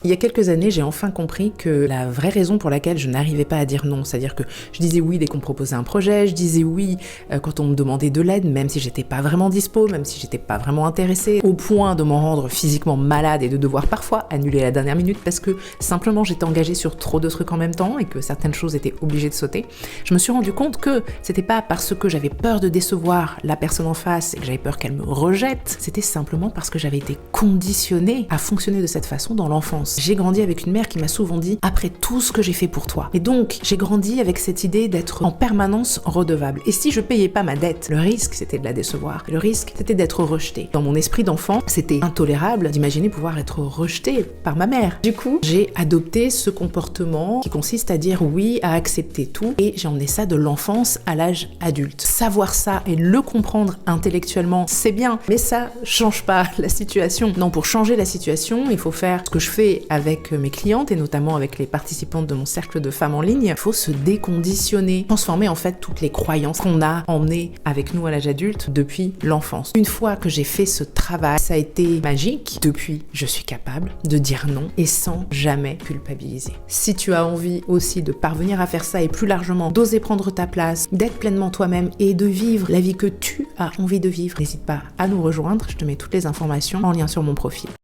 Il y a quelques années, j'ai enfin compris que la vraie raison pour laquelle je n'arrivais pas à dire non, c'est-à-dire que je disais oui dès qu'on me proposait un projet, je disais oui quand on me demandait de l'aide, même si j'étais pas vraiment dispo, même si j'étais pas vraiment intéressée, au point de m'en rendre physiquement malade et de devoir parfois annuler à la dernière minute parce que simplement j'étais engagée sur trop de trucs en même temps et que certaines choses étaient obligées de sauter. Je me suis rendu compte que c'était pas parce que j'avais peur de décevoir la personne en face et que j'avais peur qu'elle me rejette, c'était simplement parce que j'avais été conditionnée à fonctionner de cette façon dans l'enfance. J'ai grandi avec une mère qui m'a souvent dit « après tout ce que j'ai fait pour toi ». Et donc, j'ai grandi avec cette idée d'être en permanence redevable. Et si je payais pas ma dette, le risque, c'était de la décevoir. Le risque, c'était d'être rejetée. Dans mon esprit d'enfant, c'était intolérable d'imaginer pouvoir être rejetée par ma mère. Du coup, j'ai adopté ce comportement qui consiste à dire oui, à accepter tout. Et j'ai emmené ça de l'enfance à l'âge adulte. Savoir ça et le comprendre intellectuellement, c'est bien, mais ça change pas la situation. Non, pour changer la situation, il faut faire ce que je fais avec mes clientes et notamment avec les participantes de mon cercle de femmes en ligne. Il faut se déconditionner, transformer en fait toutes les croyances qu'on a emmenées avec nous à l'âge adulte depuis l'enfance. Une fois que j'ai fait ce travail, ça a été magique. Depuis, je suis capable de dire non et sans jamais culpabiliser. Si tu as envie aussi de parvenir à faire ça et plus largement d'oser prendre ta place, d'être pleinement toi-même et de vivre la vie que tu as envie de vivre, n'hésite pas à nous rejoindre. Je te mets toutes les informations en lien sur mon profil.